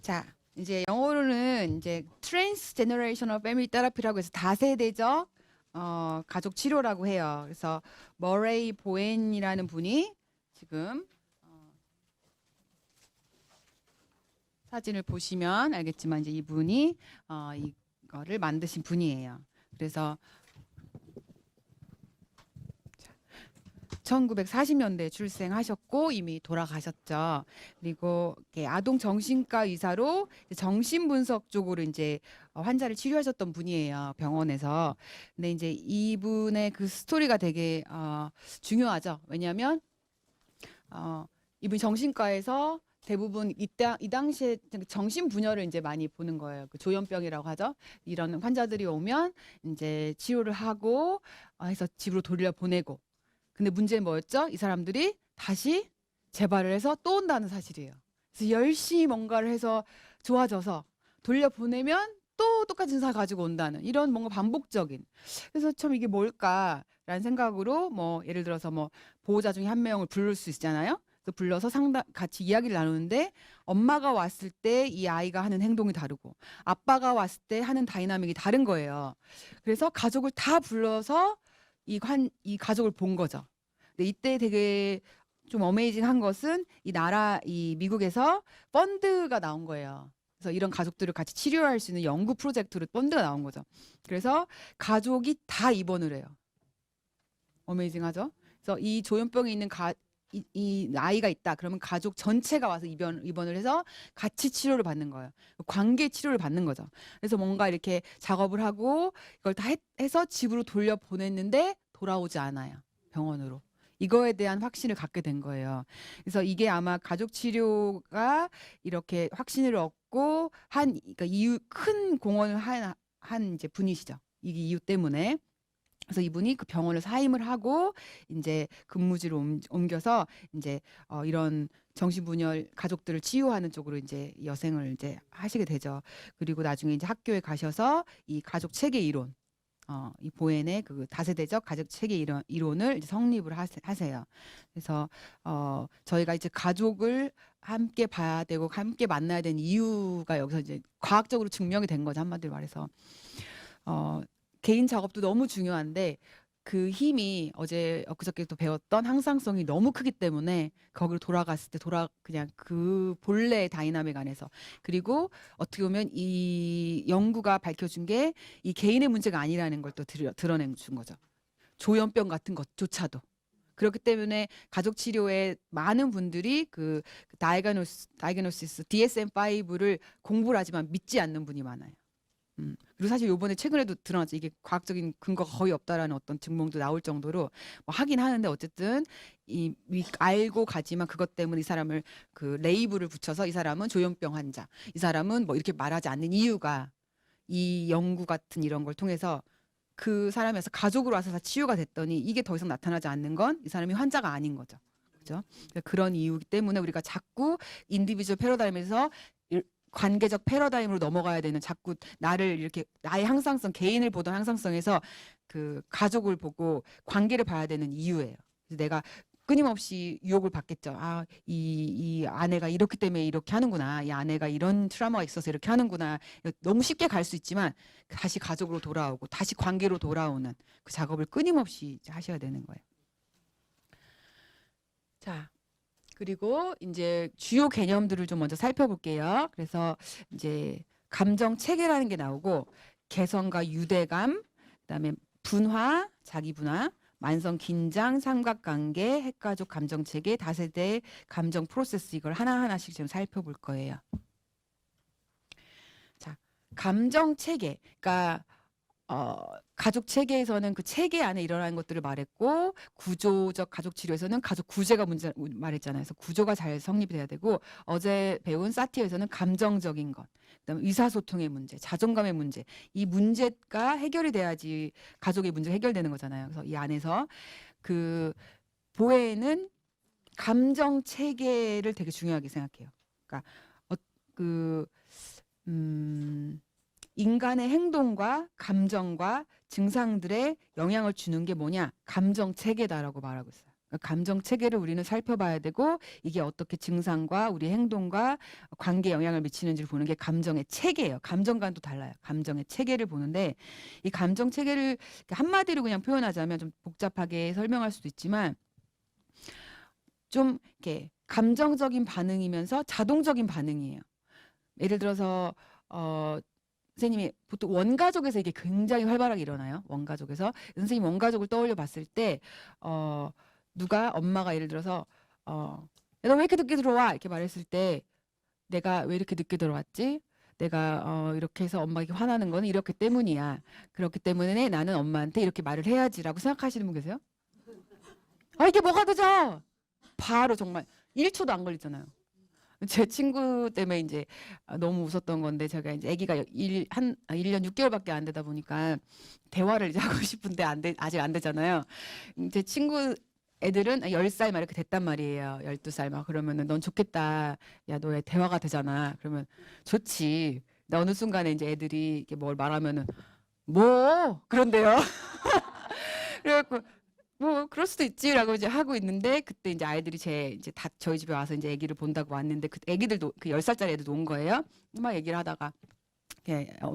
자, 이제 영어로는 이제 트랜스제너레이셔널 패밀리 테라피라고 해서 다세대적 가족 치료라고 해요. 그래서 머레이 보엔이라는 분이 지금 사진을 보시면 알겠지만 이제 이분이 이거를 만드신 분이에요. 그래서 1940년대에 출생하셨고 이미 돌아가셨죠. 그리고 아동 정신과 의사로 정신분석 쪽으로 이제 환자를 치료하셨던 분이에요. 병원에서. 근데 이제 이분의 그 스토리가 되게 중요하죠. 왜냐하면 이분 정신과에서 대부분 이 당시에 정신분열을 이제 많이 보는 거예요. 그 조현병이라고 하죠. 이런 환자들이 오면 이제 치료를 하고 해서 집으로 돌려보내고. 근데 문제는 뭐였죠? 이 사람들이 다시 재발을 해서 또 온다는 사실이에요. 그래서 열심히 뭔가를 해서 좋아져서 돌려보내면 또 똑같은 증상 가지고 온다는 이런 뭔가 반복적인. 그래서 참 이게 뭘까라는 생각으로 뭐 예를 들어서 뭐 보호자 중에 한 명을 부를 수 있잖아요. 그래서 불러서 같이 이야기를 나누는데 엄마가 왔을 때 이 아이가 하는 행동이 다르고 아빠가 왔을 때 하는 다이나믹이 다른 거예요. 그래서 가족을 다 불러서 이 가족을 본 거죠. 근데 이때 되게 좀 어메이징한 것은 이 미국에서 펀드가 나온 거예요. 그래서 이런 가족들을 같이 치료할 수 있는 연구 프로젝트로 펀드가 나온 거죠. 그래서 가족이 다 입원을 해요. 어메이징하죠? 그래서 이 조현병이 있는 이 아이가 있다. 그러면 가족 전체가 와서 입원을 해서 같이 치료를 받는 거예요. 관계 치료를 받는 거죠. 그래서 뭔가 이렇게 작업을 하고 이걸 다 해서 집으로 돌려보냈는데 돌아오지 않아요. 병원으로. 이거에 대한 확신을 갖게 된 거예요. 그래서 이게 아마 가족 치료가 이렇게 확신을 얻고 그러니까 이유 큰 공헌을 한 이제 분이시죠. 이 이유 때문에. 그래서 이분이 그 병원을 사임을 하고 이제 근무지로 옮겨서 이제 이런 정신분열 가족들을 치유하는 쪽으로 이제 여생을 이제 하시게 되죠. 그리고 나중에 이제 학교에 가셔서 이 가족 체계 이론, 이 보엔의 그 다세대적 가족 체계 이론을 이제 성립을 하세요. 그래서 저희가 이제 가족을 함께 봐야 되고 함께 만나야 되는 이유가 여기서 이제 과학적으로 증명이 된 거죠. 한마디로 말해서. 개인 작업도 너무 중요한데 그 힘이 엊그저께 또 배웠던 항상성이 너무 크기 때문에 거기로 돌아갔을 때 그냥 그 본래의 다이나믹 안에서 그리고 어떻게 보면 이 연구가 밝혀준 게 이 개인의 문제가 아니라는 걸 또 드러내 준 거죠. 조현병 같은 것조차도. 그렇기 때문에 가족 치료에 많은 분들이 그 다이그노시스 DSM-5를 공부를 하지만 믿지 않는 분이 많아요. 그리고 사실 요번에 최근에도 드러났죠. 이게 과학적인 근거가 거의 없다라는 어떤 증명도 나올 정도로 뭐 하긴 하는데 어쨌든 알고 가지만 그것 때문에 이 사람을 그 레이블을 붙여서 이 사람은 조현병 환자, 이 사람은 뭐 이렇게 말하지 않는 이유가 이 연구 같은 이런 걸 통해서 그 사람에서 가족으로 와서 다 치유가 됐더니 이게 더 이상 나타나지 않는 건 이 사람이 환자가 아닌 거죠. 그죠? 그러니까 그런 이유기 때문에 우리가 자꾸 인디비주얼 패러다임에서 관계적 패러다임으로 넘어가야 되는 자꾸 나를 이렇게 나의 항상성, 개인을 보던 항상성에서 그 가족을 보고 관계를 봐야 되는 이유예요. 그래서 내가 끊임없이 유혹을 받겠죠. 이 아내가 이렇기 때문에 이렇게 하는구나. 이 아내가 이런 트라우마가 있어서 이렇게 하는구나. 너무 쉽게 갈 수 있지만 다시 가족으로 돌아오고 다시 관계로 돌아오는 그 작업을 끊임없이 하셔야 되는 거예요. 자, 그리고 이제 주요 개념들을 좀 먼저 살펴볼게요. 그래서 이제 감정 체계라는 게 나오고 개성과 유대감, 그다음에 분화, 자기 분화, 만성 긴장, 삼각관계, 핵가족 감정 체계, 다세대 감정 프로세스 이걸 하나하나씩 좀 살펴볼 거예요. 자, 감정 체계. 그러니까 가족 체계에서는 그 체계 안에 일어나는 것들을 말했고 구조적 가족 치료에서는 가족 구제가 문제 말했잖아요. 그래서 구조가 잘 성립이 돼야 되고 어제 배운 사티어에서는 감정적인 것, 그다음에 의사소통의 문제, 자존감의 문제, 이 문제가 해결이 돼야지 가족의 문제가 해결되는 거잖아요. 그래서 이 안에서 그 보혜는 감정 체계를 되게 중요하게 생각해요. 그러니까 그 인간의 행동과 감정과 증상들에 영향을 주는 게 뭐냐? 감정 체계다라고 말하고 있어요. 감정 체계를 우리는 살펴봐야 되고 이게 어떻게 증상과 우리 행동과 관계에 영향을 미치는지를 보는 게 감정의 체계예요. 감정과는 또 달라요. 감정의 체계를 보는데 이 감정 체계를 한마디로 그냥 표현하자면 좀 복잡하게 설명할 수도 있지만 좀 이렇게 감정적인 반응이면서 자동적인 반응이에요. 예를 들어서 선생님이 보통 원가족에서 이게 굉장히 활발하게 일어나요. 원가족에서 선생님 원가족을 떠올려 봤을 때 누가 엄마가 예를 들어서 너 왜 이렇게 늦게 들어와? 이렇게 말했을 때 내가 왜 이렇게 늦게 들어왔지? 내가 이렇게 해서 엄마에게 화나는 거는 이렇기 때문이야. 그렇기 때문에 나는 엄마한테 이렇게 말을 해야지라고 생각하시는 분 계세요? 아 이게 뭐가 늦어? 바로 정말 1초도 안 걸리잖아요. 제 친구 때문에 이제 너무 웃었던 건데 제가 이제 아기가 1년 6개월밖에 안 되다 보니까 대화를 이제 하고 싶은데 아직 안 되잖아요. 제 친구 애들은 10살 막 이렇게 됐단 말이에요. 12살 막 그러면은 넌 좋겠다. 야, 너의 대화가 되잖아. 그러면 좋지. 근데 어느 순간에 이제 애들이 이렇게 뭘 말하면은 뭐 그런데요. 그래갖고 뭐 그럴 수도 있지라고 이제 하고 있는데 그때 이제 아이들이 이제 다 저희 집에 와서 이제 아기를 본다고 왔는데 그 아기들도 그 10살짜리 애들도 온 거예요. 막 얘기를 하다가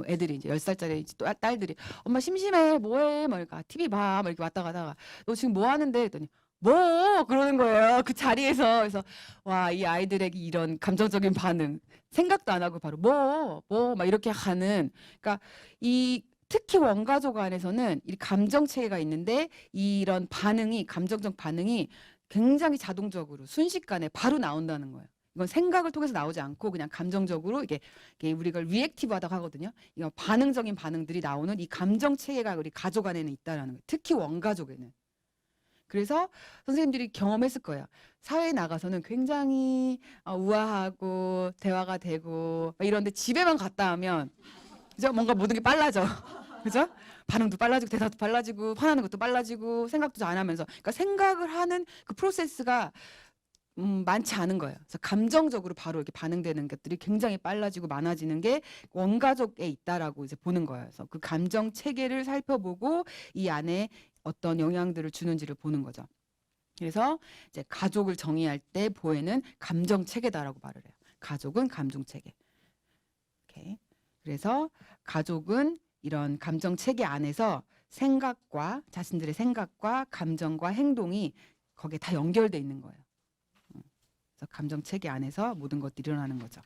애들이 이제 10살짜리 딸들이 엄마 심심해 뭐해 뭐 이렇게 TV 봐 뭐 이렇게 왔다 가다가 너 지금 뭐 하는데 했더니 뭐 그러는 거예요. 그 자리에서. 그래서 와 이 아이들에게 이런 감정적인 반응 생각도 안 하고 바로 뭐 막 이렇게 하는 그러니까 이 특히 원가족 안에서는 이 감정 체계가 있는데 이런 반응이 감정적 반응이 굉장히 자동적으로 순식간에 바로 나온다는 거예요. 이건 생각을 통해서 나오지 않고 그냥 감정적으로 이게 우리가 리액티브하다고 하거든요. 이거 반응적인 반응들이 나오는 이 감정 체계가 우리 가족 안에는 있다라는 거예요. 특히 원가족에는. 그래서 선생님들이 경험했을 거예요. 사회에 나가서는 굉장히 우아하고 대화가 되고 막 이런데 집에만 갔다 하면 그죠? 뭔가 모든 게 빨라져. 그죠? 반응도 빨라지고 대답도 빨라지고 화나는 것도 빨라지고 생각도 안 하면서 그러니까 생각을 하는 그 프로세스가 많지 않은 거예요. 그래서 감정적으로 바로 이렇게 반응되는 것들이 굉장히 빨라지고 많아지는 게 원가족에 있다라고 이제 보는 거예요. 그래서 그 감정 체계를 살펴보고 이 안에 어떤 영향들을 주는지를 보는 거죠. 그래서 이제 가족을 정의할 때 보에는 감정 체계다라고 말을 해요. 가족은 감정 체계. 오케이. 그래서 가족은 이런 감정 체계 안에서 생각과 자신들의 생각과 감정과 행동이 거기에 다 연결돼 있는 거예요. 그래서 감정 체계 안에서 모든 것들이 일어나는 거죠.